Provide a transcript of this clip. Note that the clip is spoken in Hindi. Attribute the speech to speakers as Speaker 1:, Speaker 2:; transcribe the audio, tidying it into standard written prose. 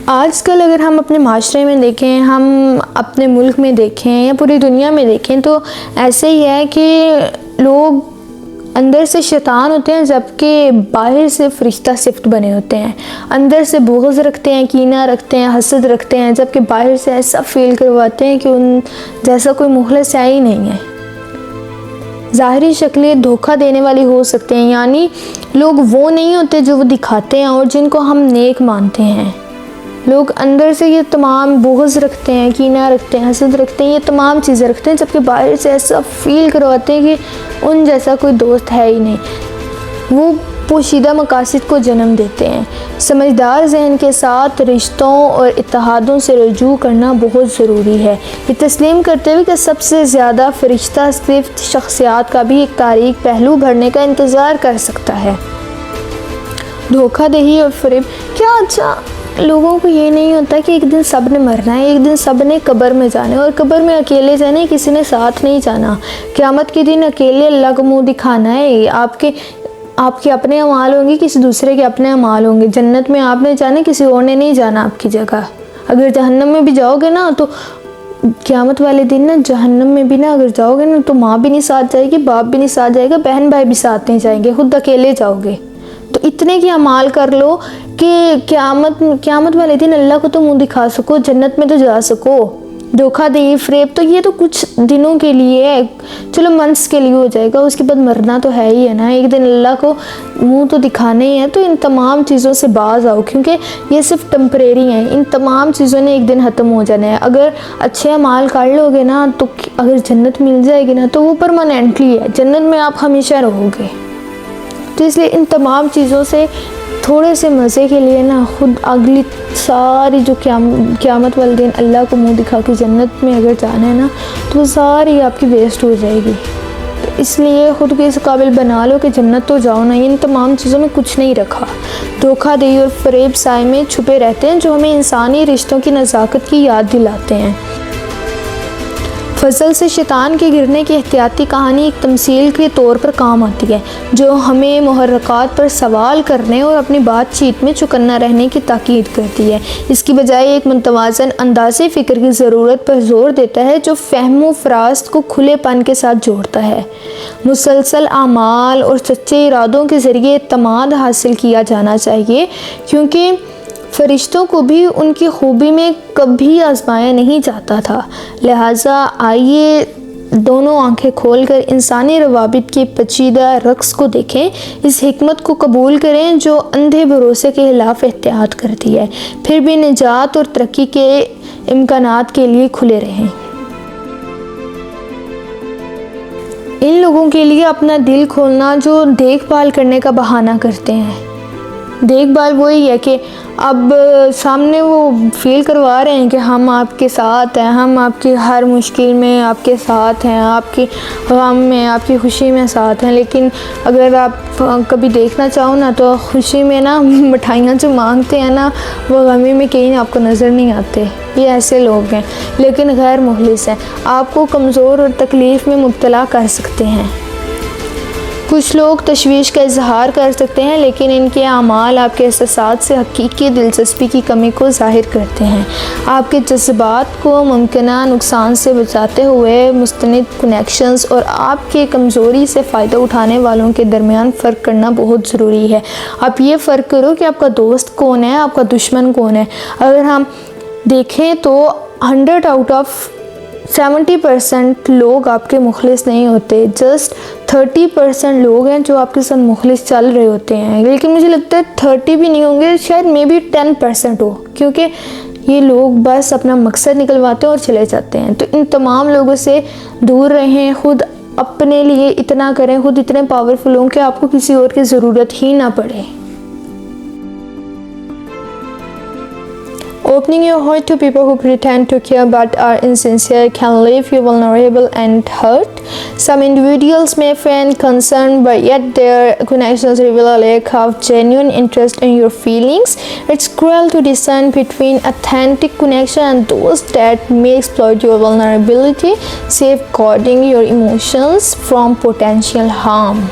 Speaker 1: आजकल अगर हम अपने माशरे में देखें, हम अपने मुल्क में देखें या पूरी दुनिया में देखें तो ऐसे ही है कि लोग अंदर से शैतान होते हैं जबकि बाहर से फरिश्ता सिफ्ट बने होते हैं। अंदर से बुग़्ज़ रखते हैं, कीना रखते हैं, हसद रखते हैं, जबकि बाहर से ऐसा फील करवाते हैं कि उन जैसा कोई मुखलिस है ही नहीं है। ज़ाहिरी शक्लें धोखा देने वाली हो सकते हैं, यानी लोग वो नहीं होते जो वो दिखाते हैं और जिनको हम नेक मानते हैं। लोग अंदर से ये तमाम बुग़्ज़ रखते हैं, कीना रखते हैं, हसद रखते हैं, ये तमाम चीज़ें रखते हैं, जबकि बाहर से ऐसा फ़ील करवाते हैं कि उन जैसा कोई दोस्त है ही नहीं। वो पोशीदा मकासद को जन्म देते हैं। समझदार जहन के साथ रिश्तों और इत्तेहादों से रजू करना बहुत ज़रूरी है, ये तस्लीम करते हुए कि सबसे ज़्यादा फरिश्ता सिर्फ शख्सियात का भी एक तारीख पहलू भरने का इंतज़ार कर सकता है। धोखाधड़ी और फ़रेब क्या अच्छा लोगों को ये नहीं होता कि एक दिन सब ने मरना है, एक दिन सब ने कब्र में जाना है और कब्र में अकेले जाना है, किसी ने साथ नहीं जाना। क़यामत के दिन अकेले अल्लाह को मुँह दिखाना है। आपके अपने अमाल होंगे, किसी दूसरे के अपने अमाल होंगे। जन्नत में आपने जाना, किसी और ने नहीं जाना आपकी जगह। अगर जहन्नम में भी जाओगे ना तो क़यामत वाले दिन ना जहन्नम में भी ना अगर जाओगे ना तो माँ भी नहीं साथ जाएगी, बाप भी नहीं साथ जाएगा, बहन भाई भी साथ नहीं जाएंगे, खुद अकेले जाओगे। तो इतने की अमाल कर लो कि क़यामत वाले दिन अल्लाह को तो मुँह दिखा सको, जन्नत में तो जा सको। धोखाधड़ी, फ़रेब तो ये तो कुछ दिनों के लिए है, चलो मंथ्स के लिए हो जाएगा, उसके बाद मरना तो है ही है ना, एक दिन अल्लाह को मुंह तो दिखाना ही है। तो इन तमाम चीज़ों से बाज आओ, क्योंकि ये सिर्फ टेम्परेरी हैं। इन तमाम चीज़ों ने एक दिन ख़त्म हो जाना है। अगर अच्छे अमाल कर लोगे ना तो अगर जन्नत मिल जाएगी ना तो वो परमानेंटली है, जन्नत में आप हमेशा रहोगे। तो इसलिए इन तमाम चीज़ों से थोड़े से मज़े के लिए ना खुद अगली सारी जो क़यामत वाले दिन अल्लाह को मुंह दिखा के जन्नत में अगर जाना है ना तो वो सारी आपकी वेस्ट हो जाएगी। तो इसलिए ख़ुद को इस काबिल बना लो कि जन्नत तो जाओ ना। इन तमाम चीज़ों में कुछ नहीं रखा। धोखाधड़ी और फ़रेब साए में छुपे रहते हैं जो हमें इंसानी रिश्तों की नज़ाकत की याद दिलाते हैं। फजल से शैतान के गिरने की एहतियाती कहानी एक तमसील के तौर पर काम आती है, जो हमें मुहर्रकात पर सवाल करने और अपनी बातचीत में चौकन्ना रहने की ताकीद करती है। इसकी बजाय एक मुतवाज़न अंदाज़े फ़िक्र की ज़रूरत पर जोर देता है जो फ़हम फ़रास्त को खुलेपन के साथ जोड़ता है। मुसलसल आमाल और सच्चे इरादों के ज़रिए इत्मीनान हासिल किया जाना चाहिए, क्योंकि फ़रिश्तों को भी उनकी खूबी में कभी आजमाया नहीं जाता था। लिहाजा आइए दोनों आंखें खोलकर इंसानी रवाबित के पेचीदा रक़्स को देखें, इस हिकमत को कबूल करें जो अंधे भरोसे के खिलाफ एहतियात करती है, फिर भी निजात और तरक्की के इम्कानात के लिए खुले रहें। इन लोगों के लिए अपना दिल खोलना जो देखभाल करने का बहाना करते हैं। देखभाल वही है कि अब सामने वो फील करवा रहे हैं कि हम आपके साथ हैं, हम आपकी हर मुश्किल में आपके साथ हैं, आपकी गम में, आपकी खुशी में साथ हैं। लेकिन अगर आप कभी देखना चाहो ना तो खुशी में ना मिठाइयाँ जो मांगते हैं ना वो गमी में कहीं आपको नज़र नहीं आते। ये ऐसे लोग हैं लेकिन गैर मुखलिस हैं, आपको कमज़ोर और तकलीफ़ में मुब्तला कर सकते हैं। कुछ लोग तशवीश का इजहार कर सकते हैं लेकिन इनके अमाल आपके एहसासात से हकीकी दिलचस्पी की कमी को ज़ाहिर करते हैं। आपके जज्बात को मुमकिना नुकसान से बचाते हुए मुस्तनिद कनेक्शंस और आपके कमज़ोरी से फ़ायदा उठाने वालों के दरमियान फ़र्क करना बहुत ज़रूरी है। आप ये फ़र्क करो कि आपका दोस्त कौन है, आपका दुश्मन कौन है। अगर हम देखें तो 100 आउट ऑफ 70% लोग आपके मुखलिस नहीं होते, जस्ट 30% लोग हैं जो आपके साथ मुखलिस चल रहे होते हैं। लेकिन मुझे लगता है 30 भी नहीं होंगे, शायद मे बी 10% हो, क्योंकि ये लोग बस अपना मकसद निकलवाते हैं और चले जाते हैं। तो इन तमाम लोगों से दूर रहें, खुद अपने लिए इतना करें, खुद इतने पावरफुल हों कि आपको किसी और की ज़रूरत ही ना पड़े। Opening your heart to people who pretend to care but are insincere can leave you vulnerable and hurt. Some individuals may feign concern, but yet their connections reveal a lack of genuine interest in your feelings. It's cruel to discern between authentic connection and those that may exploit your vulnerability, safeguarding your emotions from potential harm.